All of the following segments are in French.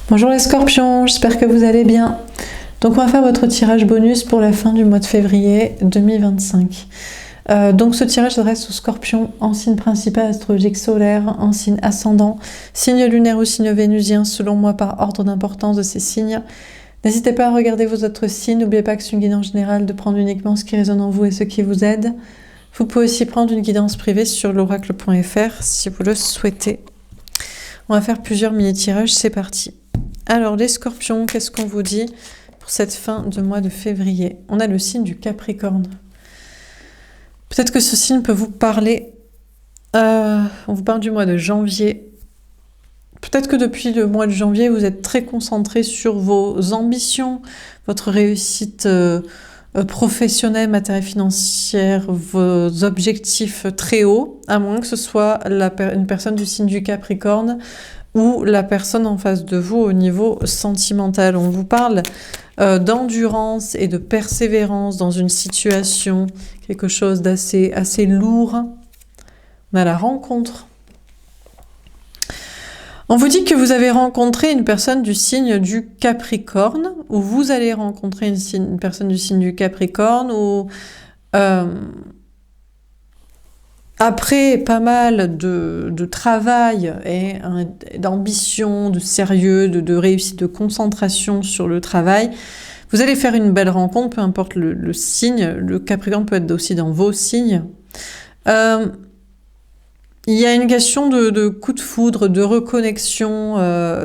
Bonjour les scorpions, j'espère que vous allez bien. Donc on va faire votre tirage bonus pour la fin du mois de février 2025. Donc ce tirage s'adresse aux scorpions en signe principal astrologique solaire, en signe ascendant, signe lunaire ou signe vénusien selon moi par ordre d'importance de ces signes. N'hésitez pas à regarder vos autres signes, n'oubliez pas que c'est une guidance générale, de prendre uniquement ce qui résonne en vous et ce qui vous aide. Vous pouvez aussi prendre une guidance privée sur l'oracle.fr si vous le souhaitez. On va faire plusieurs mini-tirages, c'est parti. Alors les scorpions, qu'est-ce qu'on vous dit pour cette fin de mois de février? On a le signe du Capricorne. Peut-être que ce signe peut vous parler. On vous parle du mois de janvier. Peut-être que depuis le mois de janvier, vous êtes très concentré sur vos ambitions, votre réussite professionnelle, matérielle, financière, vos objectifs très hauts, à moins que ce soit une personne du signe du Capricorne ou la personne en face de vous au niveau sentimental. On vous parle d'endurance et de persévérance dans une situation, quelque chose d'assez lourd. On a la rencontre. On vous dit que vous avez rencontré une personne du signe du Capricorne, ou vous allez rencontrer une personne du signe du Capricorne, ou après pas mal de travail et d'ambition, de sérieux, de réussite, de concentration sur le travail, vous allez faire une belle rencontre, peu importe le signe. Le Capricorne peut être aussi dans vos signes. Il y a une question de coup de foudre, de reconnexion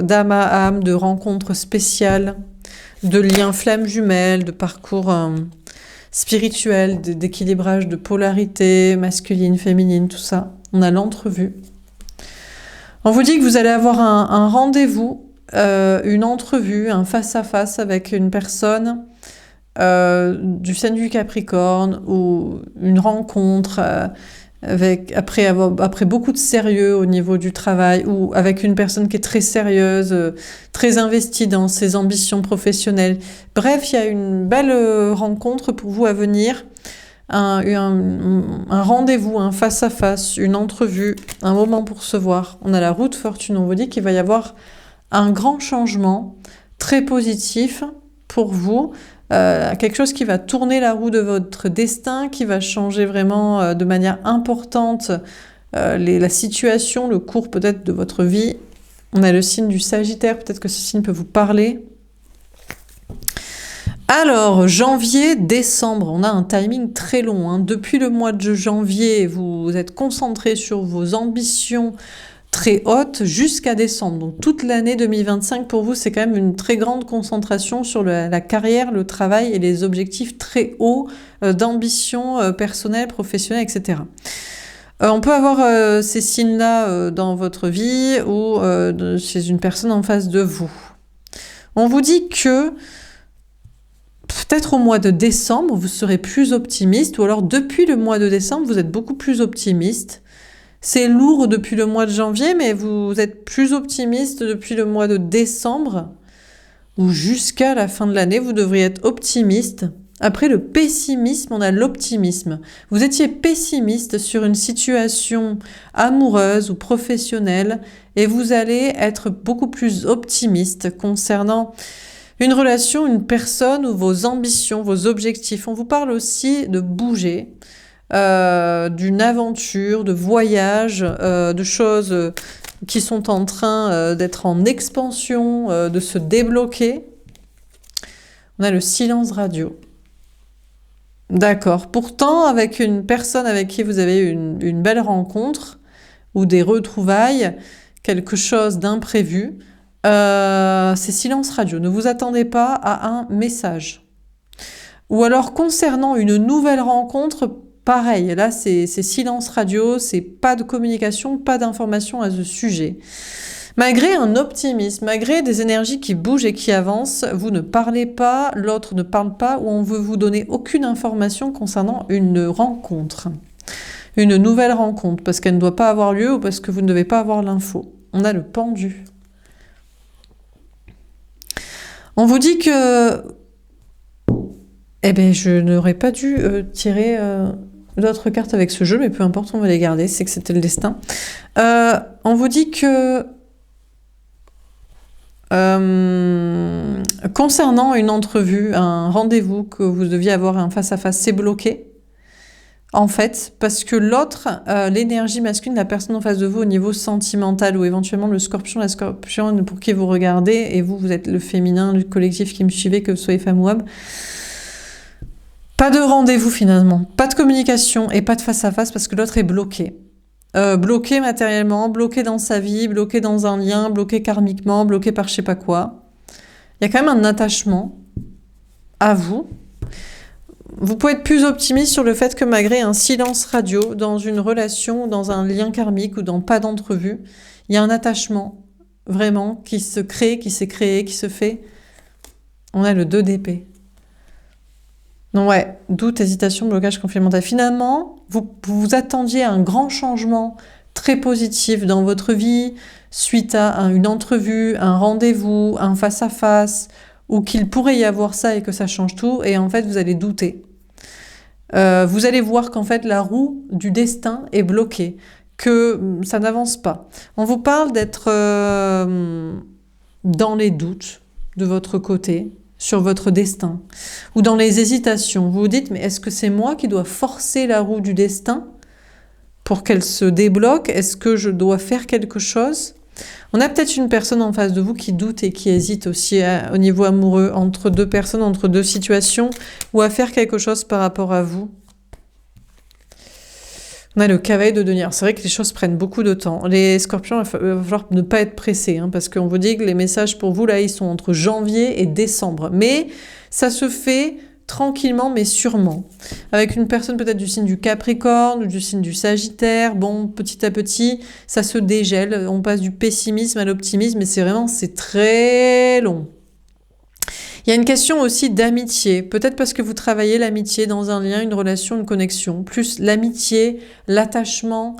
d'âme à âme, de rencontres spéciales, de liens flammes jumelles, de parcours spirituel, d'équilibrage de polarité, masculine, féminine, tout ça. On a l'entrevue. On vous dit que vous allez avoir un rendez-vous, une entrevue, un face-à-face avec une personne du signe du Capricorne, ou une rencontre après beaucoup de sérieux au niveau du travail, ou avec une personne qui est très sérieuse, très investie dans ses ambitions professionnelles. Bref, il y a une belle rencontre pour vous à venir, un rendez-vous, un face-à-face, une entrevue, un moment pour se voir. On a la roue de fortune, on vous dit qu'il va y avoir un grand changement très positif pour vous, quelque chose qui va tourner la roue de votre destin, qui va changer vraiment de manière importante la situation, le cours peut-être de votre vie. On a le signe du Sagittaire, peut-être que ce signe peut vous parler. Alors, janvier, décembre, on a un timing très long, hein. Depuis le mois de janvier, vous êtes concentré sur vos ambitions très haute jusqu'à décembre. Donc toute l'année 2025 pour vous, c'est quand même une très grande concentration sur la carrière, le travail et les objectifs très hauts d'ambition personnelle, professionnelle, etc. On peut avoir ces signes-là dans votre vie ou chez une personne en face de vous. On vous dit que peut-être au mois de décembre, vous serez plus optimiste, ou alors depuis le mois de décembre, vous êtes beaucoup plus optimiste. C'est lourd depuis le mois de janvier, mais vous êtes plus optimiste depuis le mois de décembre, ou jusqu'à la fin de l'année, vous devriez être optimiste. Après le pessimisme, on a l'optimisme. Vous étiez pessimiste sur une situation amoureuse ou professionnelle, et vous allez être beaucoup plus optimiste concernant une relation, une personne ou vos ambitions, vos objectifs. On vous parle aussi de bouger, d'une aventure, de voyage, de choses qui sont en train d'être en expansion, de se débloquer. On a le silence radio. D'accord. Pourtant, avec une personne avec qui vous avez eu une belle rencontre ou des retrouvailles, quelque chose d'imprévu, c'est silence radio. Ne vous attendez pas à un message. Ou alors, concernant une nouvelle rencontre, pareil, là c'est silence radio, c'est pas de communication, pas d'information à ce sujet. Malgré un optimisme, malgré des énergies qui bougent et qui avancent, vous ne parlez pas, l'autre ne parle pas, ou on veut vous donner aucune information concernant une rencontre. Une nouvelle rencontre, parce qu'elle ne doit pas avoir lieu ou parce que vous ne devez pas avoir l'info. On a le pendu. On vous dit que je n'aurais pas dû tirer d'autres cartes avec ce jeu, mais peu importe, on va les garder, c'est que c'était le destin. On vous dit que Concernant une entrevue, un rendez-vous que vous deviez avoir un face-à-face, c'est bloqué. En fait, parce que l'autre, l'énergie masculine, la personne en face de vous au niveau sentimental, ou éventuellement le scorpion, la scorpion pour qui vous regardez, et vous êtes le féminin du collectif qui me suivez, que vous soyez femme ou homme. Pas de rendez-vous finalement, pas de communication et pas de face-à-face parce que l'autre est bloqué. Bloqué matériellement, bloqué dans sa vie, bloqué dans un lien, bloqué karmiquement, bloqué par je sais pas quoi. Il y a quand même un attachement à vous. Vous pouvez être plus optimiste sur le fait que malgré un silence radio dans une relation, dans un lien karmique ou dans pas d'entrevue, il y a un attachement vraiment qui se crée, qui s'est créé, qui se fait. On a le 2 d'épée. Donc ouais, doute, hésitation, blocage, conflit mental. Finalement, vous attendiez à un grand changement très positif dans votre vie suite à une entrevue, un rendez-vous, un face-à-face, ou qu'il pourrait y avoir ça et que ça change tout, et en fait vous allez douter. Vous allez voir qu'en fait la roue du destin est bloquée, que ça n'avance pas. On vous parle d'être dans les doutes de votre côté, sur votre destin, ou dans les hésitations. Vous vous dites, mais est-ce que c'est moi qui dois forcer la roue du destin pour qu'elle se débloque? Est-ce que je dois faire quelque chose? On a peut-être une personne en face de vous qui doute et qui hésite aussi au niveau amoureux, entre deux personnes, entre deux situations, ou à faire quelque chose par rapport à vous. On a le cavalier de denier. C'est vrai que les choses prennent beaucoup de temps. Les scorpions, il va falloir ne pas être pressés, parce qu'on vous dit que les messages pour vous, là, ils sont entre janvier et décembre. Mais ça se fait tranquillement, mais sûrement. Avec une personne peut-être du signe du Capricorne ou du signe du Sagittaire. Bon, petit à petit, ça se dégèle. On passe du pessimisme à l'optimisme, mais c'est très long. Il y a une question aussi d'amitié, peut-être parce que vous travaillez l'amitié dans un lien, une relation, une connexion, plus l'amitié, l'attachement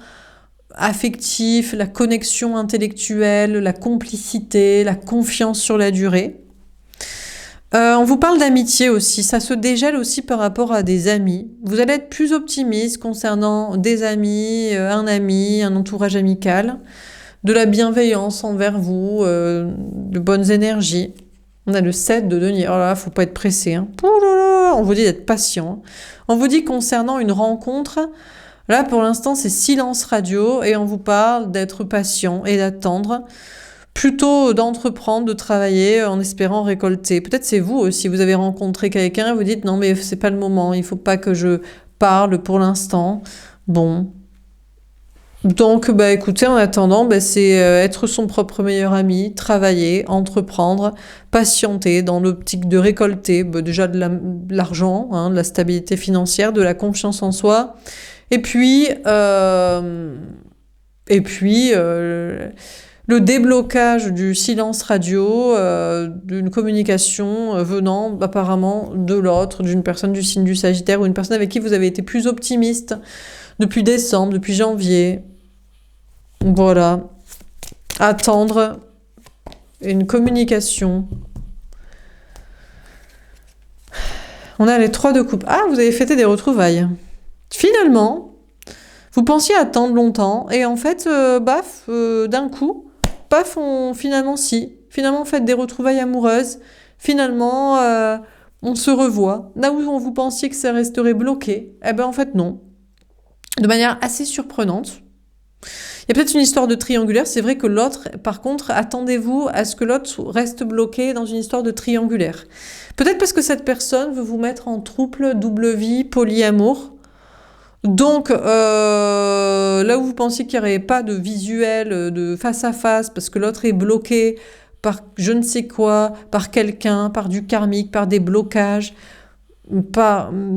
affectif, la connexion intellectuelle, la complicité, la confiance sur la durée. On vous parle d'amitié aussi, ça se dégèle aussi par rapport à des amis. Vous allez être plus optimiste concernant des amis, un entourage amical, de la bienveillance envers vous, de bonnes énergies. On a le 7 de denier. Oh là là, faut pas être pressé. On vous dit d'être patient. On vous dit concernant une rencontre, là pour l'instant c'est silence radio et on vous parle d'être patient et d'attendre, plutôt d'entreprendre, de travailler en espérant récolter. Peut-être c'est vous aussi, vous avez rencontré quelqu'un et vous dites non mais c'est pas le moment, il faut pas que je parle pour l'instant. Bon. Donc, écoutez, en attendant, c'est être son propre meilleur ami, travailler, entreprendre, patienter dans l'optique de récolter déjà de l'argent, de la stabilité financière, de la confiance en soi, et puis le déblocage du silence radio, d'une communication venant apparemment de l'autre, d'une personne du signe du Sagittaire ou une personne avec qui vous avez été plus optimiste depuis décembre, depuis janvier. Voilà, attendre une communication. On a les 3 de coupe. Ah, vous avez fêté des retrouvailles. Finalement, vous pensiez attendre longtemps et en fait, d'un coup, paf, finalement on fait des retrouvailles amoureuses. Finalement, on se revoit. Là où vous pensiez que ça resterait bloqué, en fait non. De manière assez surprenante. Il y a peut-être une histoire de triangulaire, c'est vrai que l'autre, par contre, attendez-vous à ce que l'autre reste bloqué dans une histoire de triangulaire. Peut-être parce que cette personne veut vous mettre en trouble, double vie, polyamour. Donc, là où vous pensiez qu'il n'y aurait pas de visuel, de face à face, parce que l'autre est bloqué par je ne sais quoi, par quelqu'un, par du karmique, par des blocages,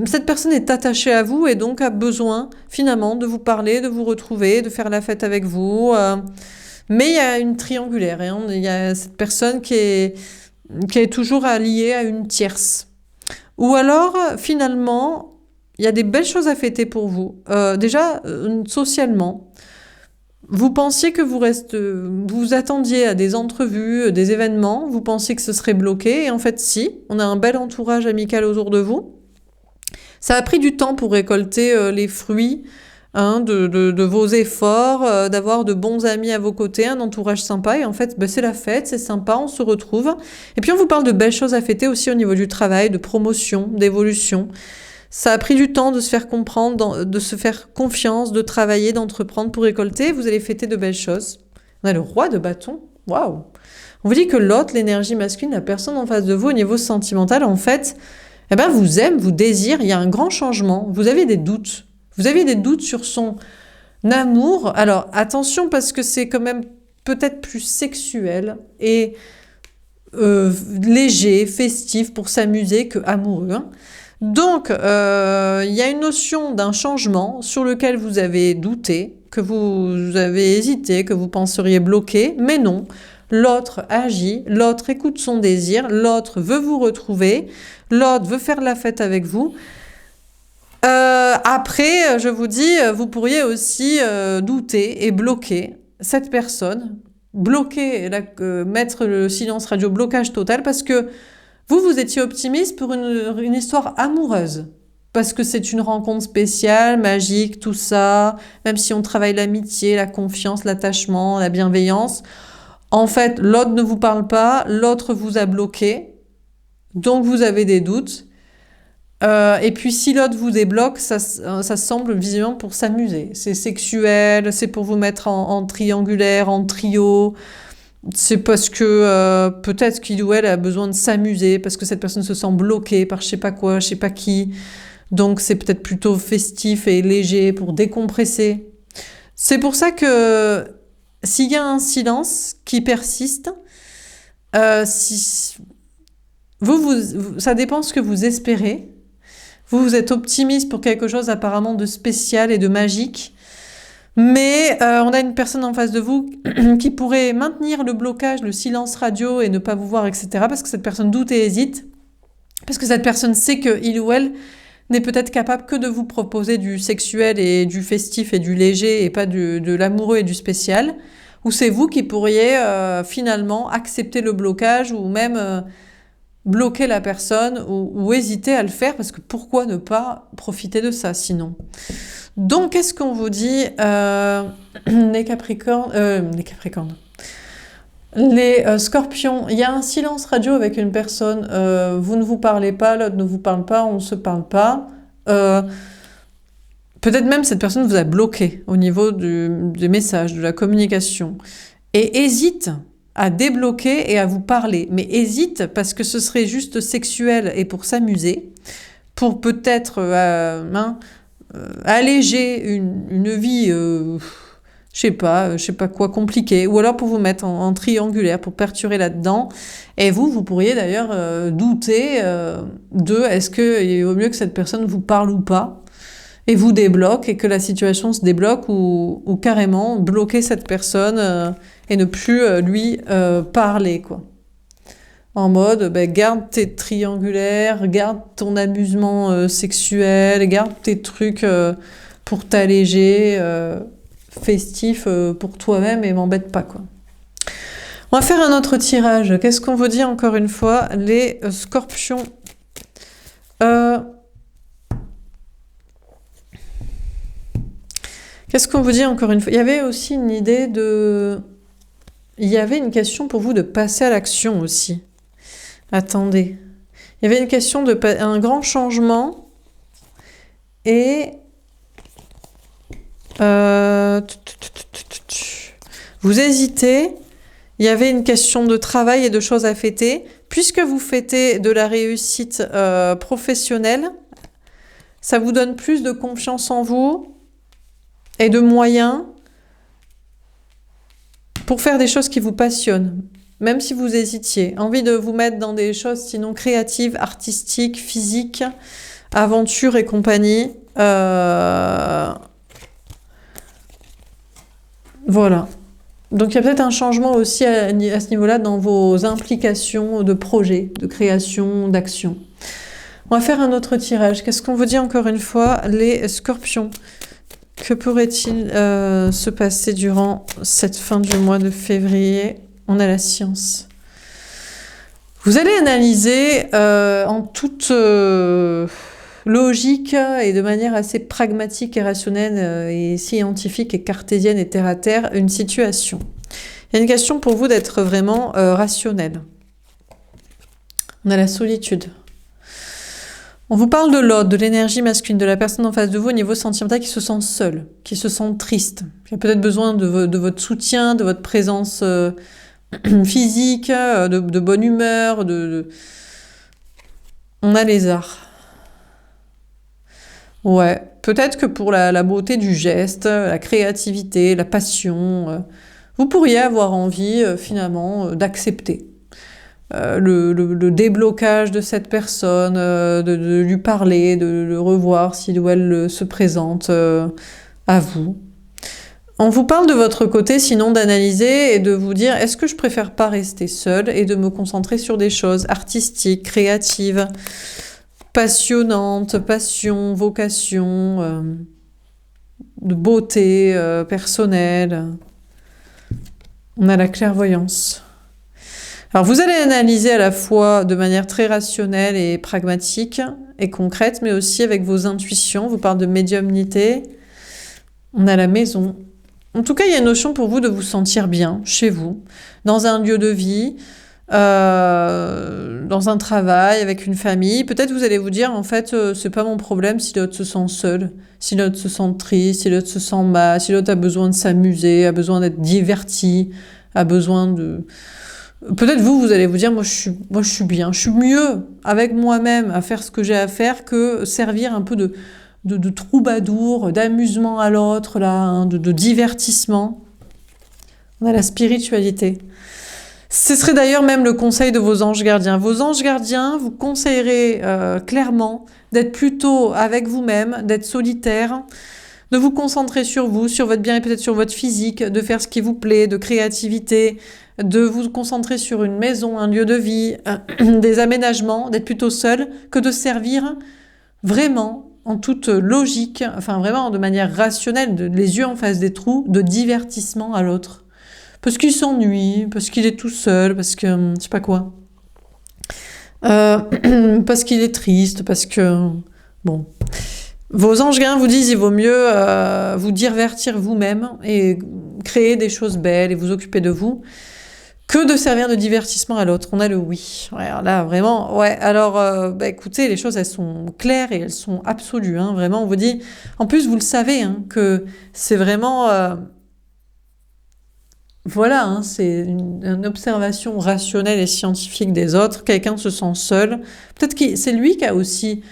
cette personne est attachée à vous et donc a besoin finalement de vous parler, de vous retrouver, de faire la fête avec vous. Mais il y a une triangulaire, il y a cette personne qui est toujours alliée à une tierce. Ou alors finalement, il y a des belles choses à fêter pour vous. Déjà, socialement, vous pensiez que vous attendiez à des entrevues, des événements, vous pensiez que ce serait bloqué, et en fait si, on a un bel entourage amical autour de vous. Ça a pris du temps pour récolter les fruits hein, de vos efforts, d'avoir de bons amis à vos côtés, un entourage sympa. Et en fait, c'est la fête, c'est sympa, on se retrouve. Et puis on vous parle de belles choses à fêter aussi au niveau du travail, de promotion, d'évolution. Ça a pris du temps de se faire comprendre, de se faire confiance, de travailler, d'entreprendre pour récolter. Vous allez fêter de belles choses. On a le roi de bâton. Waouh! On vous dit que l'autre, l'énergie masculine, la personne en face de vous au niveau sentimental, en fait, vous aime, vous désire. Il y a un grand changement. Vous avez des doutes. Vous avez des doutes sur son amour. Alors attention parce que c'est quand même peut-être plus sexuel et léger, festif pour s'amuser que amoureux. Hein. Donc, il y a une notion d'un changement sur lequel vous avez douté, que vous avez hésité, que vous penseriez bloqué, mais non. L'autre agit, l'autre écoute son désir, l'autre veut vous retrouver, l'autre veut faire la fête avec vous. Après, je vous dis, vous pourriez aussi douter et bloquer cette personne, bloquer, mettre le silence radio, blocage total, parce que vous étiez optimiste pour une histoire amoureuse. Parce que c'est une rencontre spéciale, magique, tout ça. Même si on travaille l'amitié, la confiance, l'attachement, la bienveillance. En fait, l'autre ne vous parle pas, l'autre vous a bloqué. Donc vous avez des doutes. Et puis si l'autre vous débloque, ça semble visiblement pour s'amuser. C'est sexuel, c'est pour vous mettre en triangulaire, en trio. C'est parce que peut-être qu'il ou elle a besoin de s'amuser, parce que cette personne se sent bloquée par je sais pas quoi, je sais pas qui. Donc c'est peut-être plutôt festif et léger pour décompresser. C'est pour ça que s'il y a un silence qui persiste, ça dépend de ce que vous espérez. Vous êtes optimiste pour quelque chose apparemment de spécial et de magique. Mais on a une personne en face de vous qui pourrait maintenir le blocage, le silence radio et ne pas vous voir, etc. Parce que cette personne doute et hésite. Parce que cette personne sait qu'il ou elle n'est peut-être capable que de vous proposer du sexuel et du festif et du léger et pas de l'amoureux et du spécial. Ou c'est vous qui pourriez finalement accepter le blocage ou même bloquer la personne ou hésiter à le faire parce que pourquoi ne pas profiter de ça sinon ? Donc, qu'est-ce qu'on vous dit les Capricornes, les Scorpions, il y a un silence radio avec une personne, vous ne vous parlez pas, l'autre ne vous parle pas, on ne se parle pas. Peut-être même cette personne vous a bloqué au niveau des messages, de la communication. Et hésite à débloquer et à vous parler. Mais hésite parce que ce serait juste sexuel et pour s'amuser, pour peut-être... alléger une vie, je sais pas quoi, compliquée, ou alors pour vous mettre en triangulaire, pour perturber là-dedans. Et vous pourriez d'ailleurs douter de est-ce qu'il vaut mieux que cette personne vous parle ou pas, et vous débloque, et que la situation se débloque, ou carrément bloquer cette personne et ne plus lui parler, quoi. En mode, garde tes triangulaires, garde ton amusement sexuel, garde tes trucs pour t'alléger, festif pour toi-même et m'embête pas, quoi. On va faire un autre tirage. Qu'est-ce qu'on vous dit encore une fois, les Scorpions Qu'est-ce qu'on vous dit encore une fois? Il y avait aussi une idée de... Il y avait une question pour vous de passer à l'action aussi. Attendez. Il y avait une question de un grand changement et vous hésitez. Il y avait une question de travail et de choses à fêter. Puisque vous fêtez de la réussite professionnelle, ça vous donne plus de confiance en vous et de moyens pour faire des choses qui vous passionnent. Même si vous hésitiez, envie de vous mettre dans des choses sinon créatives, artistiques, physiques, aventures et compagnie. Voilà. Donc il y a peut-être un changement aussi à ce niveau-là dans vos implications de projets, de création, d'action. On va faire un autre tirage. Qu'est-ce qu'on vous dit encore une fois, les Scorpions? Que pourrait-il se passer durant cette fin du mois de février? On a la science. Vous allez analyser en toute logique et de manière assez pragmatique et rationnelle et scientifique et cartésienne et terre à terre une situation. Il y a une question pour vous d'être vraiment rationnel. On a la solitude. On vous parle de l'autre, de l'énergie masculine, de la personne en face de vous au niveau sentimental qui se sent seule, qui se sent triste, qui a peut-être besoin de votre soutien, de votre présence physique, de bonne humeur. On a les arts. Ouais, peut-être que pour la beauté du geste, la créativité, la passion, vous pourriez avoir envie finalement d'accepter. Le déblocage de cette personne, de lui parler, de le revoir s'il ou elle se présente à vous. On vous parle de votre côté, sinon d'analyser et de vous dire est-ce que je préfère pas rester seule et de me concentrer sur des choses artistiques, créatives, passionnantes, passion, vocation, de beauté personnelle. On a la clairvoyance. Alors vous allez analyser à la fois de manière très rationnelle et pragmatique et concrète, mais aussi avec vos intuitions. On vous parle de médiumnité. On a la maison. En tout cas, il y a une notion pour vous de vous sentir bien chez vous, dans un lieu de vie, dans un travail, avec une famille. Peut-être vous allez vous dire, en fait, c'est pas mon problème si l'autre se sent seul, si l'autre se sent triste, si l'autre se sent mal, si l'autre a besoin de s'amuser, a besoin d'être diverti, a besoin de... Peut-être vous allez vous dire, moi je suis bien, je suis mieux avec moi-même à faire ce que j'ai à faire que servir un peu de troubadour, d'amusement à l'autre, là, hein, de divertissement. On a la spiritualité. Ce serait d'ailleurs même le conseil de vos anges gardiens. Vos anges gardiens vous conseilleraient clairement d'être plutôt avec vous-même, d'être solitaire, de vous concentrer sur vous, sur votre bien et peut-être sur votre physique, de faire ce qui vous plaît, de créativité, de vous concentrer sur une maison, un lieu de vie, des aménagements, d'être plutôt seul, que de servir vraiment en toute logique, enfin vraiment de manière rationnelle, les yeux en face des trous, de divertissement à l'autre. Parce qu'il s'ennuie, parce qu'il est tout seul, parce que je sais pas quoi. Parce qu'il est triste, parce que... Bon... Vos anges gardiens vous disent il vaut mieux vous divertir vous-même et créer des choses belles et vous occuper de vous que de servir de divertissement à l'autre. On a le oui. Ouais, alors là, vraiment, ouais. Alors, écoutez, les choses, elles sont claires et elles sont absolues. Hein, vraiment, on vous dit... En plus, vous le savez, hein, que c'est vraiment... Voilà, hein, c'est une observation rationnelle et scientifique des autres. Quelqu'un se sent seul. Peut-être que c'est lui qui a aussi...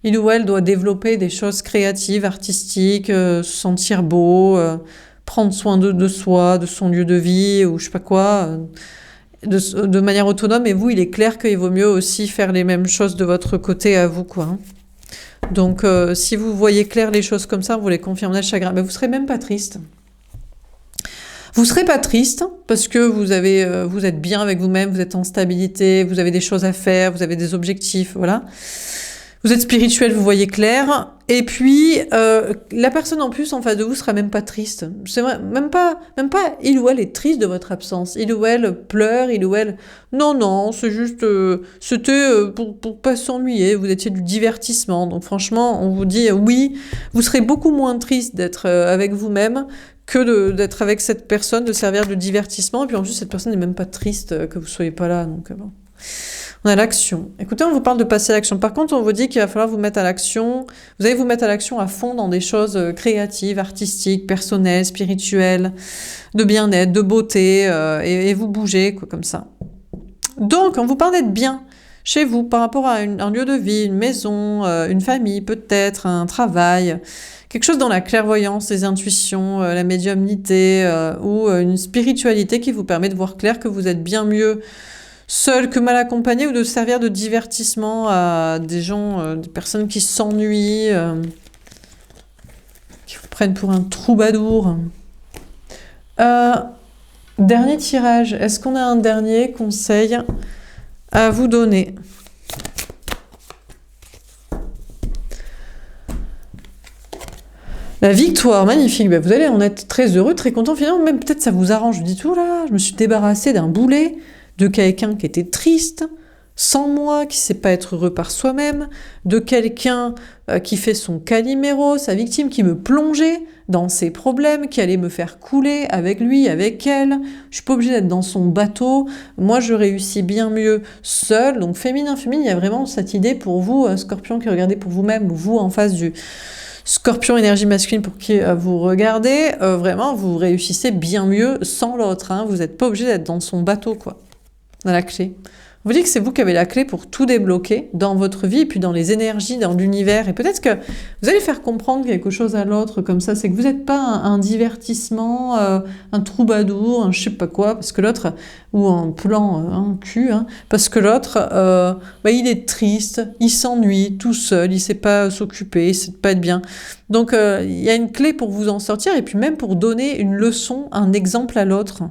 Il ou elle doit développer des choses créatives, artistiques, se sentir beau, prendre soin de soi, de son lieu de vie, ou je sais pas quoi, de manière autonome. Et vous, il est clair qu'il vaut mieux aussi faire les mêmes choses de votre côté à vous, quoi. Donc, si vous voyez clair les choses comme ça, vous les confirmez le chagrin. Mais vous serez même pas triste. Vous serez pas triste parce que vous êtes bien avec vous-même, vous êtes en stabilité, vous avez des choses à faire, vous avez des objectifs, voilà. Vous êtes spirituel, vous voyez clair. Et puis, la personne en plus en face de vous sera même pas triste. C'est vrai, même pas, il ou elle est triste de votre absence. Il ou elle pleure, il ou elle... Non, c'est juste... c'était pour pas s'ennuyer, vous étiez du divertissement. Donc franchement, on vous dit oui, vous serez beaucoup moins triste d'être avec vous-même que d'être avec cette personne, de servir de divertissement. Et puis en plus, cette personne n'est même pas triste que vous soyez pas là. Donc bon... On a l'action. Écoutez, on vous parle de passer à l'action. Par contre, on vous dit qu'il va falloir vous mettre à l'action. Vous allez vous mettre à l'action à fond dans des choses créatives, artistiques, personnelles, spirituelles, de bien-être, de beauté, et vous bougez, quoi, comme ça. Donc, on vous parle d'être bien chez vous par rapport à un lieu de vie, une maison, une famille, peut-être, un travail, quelque chose dans la clairvoyance, les intuitions, la médiumnité, ou une spiritualité qui vous permet de voir clair que vous êtes bien mieux seul que mal accompagné, ou de servir de divertissement à des gens, des personnes qui s'ennuient, qui vous prennent pour un troubadour. Dernier tirage. Est-ce qu'on a un dernier conseil à vous donner? La victoire, magnifique. Ben, vous allez en être très heureux, très content. Finalement, même peut-être ça vous arrange. Vous dites, oh là, je me suis débarrassée d'un boulet, de quelqu'un qui était triste, sans moi, qui sait pas être heureux par soi-même, de quelqu'un qui fait son Calimero, sa victime, qui me plongeait dans ses problèmes, qui allait me faire couler avec lui, avec elle. Je suis pas obligée d'être dans son bateau. Moi, je réussis bien mieux seule. Donc, féminin, il y a vraiment cette idée pour vous, Scorpion, qui regardez pour vous-même, vous en face du Scorpion énergie masculine pour qui vous regardez, vraiment, vous réussissez bien mieux sans l'autre. Hein. Vous n'êtes pas obligé d'être dans son bateau, quoi. Dans la clé. Vous dites que c'est vous qui avez la clé pour tout débloquer dans votre vie, et puis dans les énergies, dans l'univers. Et peut-être que vous allez faire comprendre quelque chose à l'autre comme ça, c'est que vous n'êtes pas un divertissement, un troubadour, un je sais pas quoi, parce que l'autre, ou un plan, un cul, hein, parce que l'autre, il est triste, il s'ennuie tout seul, il sait pas s'occuper, il sait pas être bien. Donc il y a une clé pour vous en sortir, et puis même pour donner une leçon, un exemple à l'autre.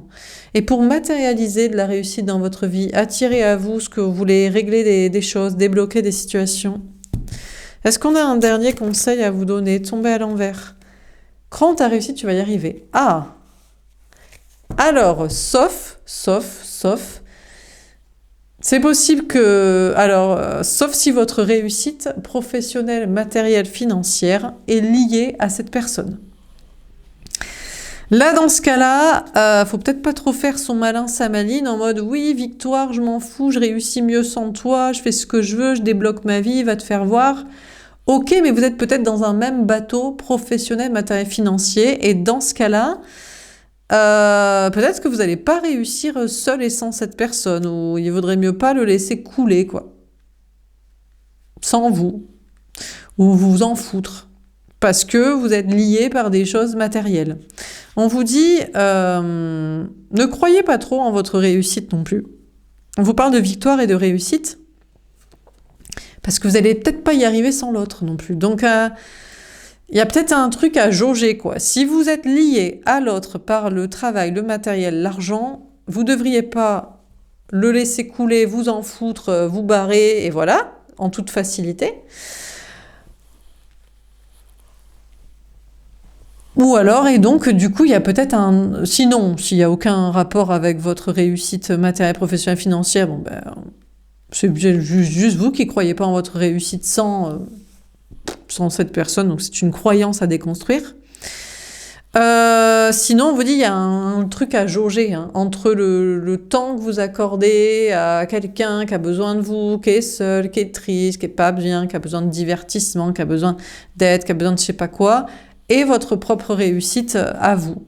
Et pour matérialiser de la réussite dans votre vie, attirer à vous ce que vous voulez, régler des choses, débloquer des situations. Est-ce qu'on a un dernier conseil à vous donner? Tomber à l'envers. Crois en ta réussite, tu vas y arriver. Ah! Alors, sauf, c'est possible que... Alors, sauf si votre réussite professionnelle, matérielle, financière est liée à cette personne. Là, dans ce cas-là, faut peut-être pas trop faire son malin, sa maline, en mode « Oui, Victoire, je m'en fous, je réussis mieux sans toi, je fais ce que je veux, je débloque ma vie, va te faire voir. » Ok, mais vous êtes peut-être dans un même bateau professionnel, matériel, financier, et dans ce cas-là, peut-être que vous n'allez pas réussir seul et sans cette personne, ou il vaudrait mieux pas le laisser couler, quoi. Sans vous, ou vous en foutre. Parce que vous êtes liés par des choses matérielles. On vous dit, ne croyez pas trop en votre réussite non plus. On vous parle de victoire et de réussite, parce que vous n'allez peut-être pas y arriver sans l'autre non plus. Donc, il y a peut-être un truc à jauger, quoi. Si vous êtes lié à l'autre par le travail, le matériel, l'argent, vous ne devriez pas le laisser couler, vous en foutre, vous barrer, et voilà, en toute facilité. Ou alors, et donc, du coup, il y a peut-être un... Sinon, s'il n'y a aucun rapport avec votre réussite matérielle, professionnelle, financière, bon, ben, c'est juste vous qui ne croyez pas en votre réussite sans cette personne, donc c'est une croyance à déconstruire. Sinon, on vous dit, il y a un truc à jauger, hein, entre le temps que vous accordez à quelqu'un qui a besoin de vous, qui est seul, qui est triste, qui n'est pas bien, qui a besoin de divertissement, qui a besoin d'aide, qui a besoin de je sais pas quoi, et votre propre réussite à vous.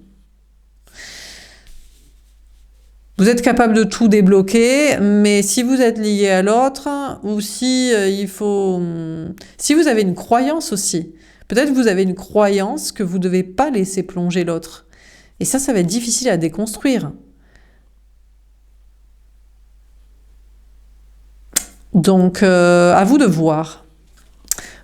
Vous êtes capable de tout débloquer, mais si vous êtes lié à l'autre, ou si si vous avez une croyance aussi, peut-être que vous avez une croyance que vous ne devez pas laisser plonger l'autre. Et ça va être difficile à déconstruire. Donc, à vous de voir.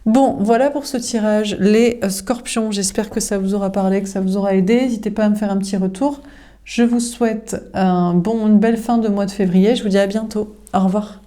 Bon, voilà pour ce tirage, les scorpions. J'espère que ça vous aura parlé, que ça vous aura aidé. N'hésitez pas à me faire un petit retour. Je vous souhaite une belle fin de mois de février. Je vous dis à bientôt. Au revoir.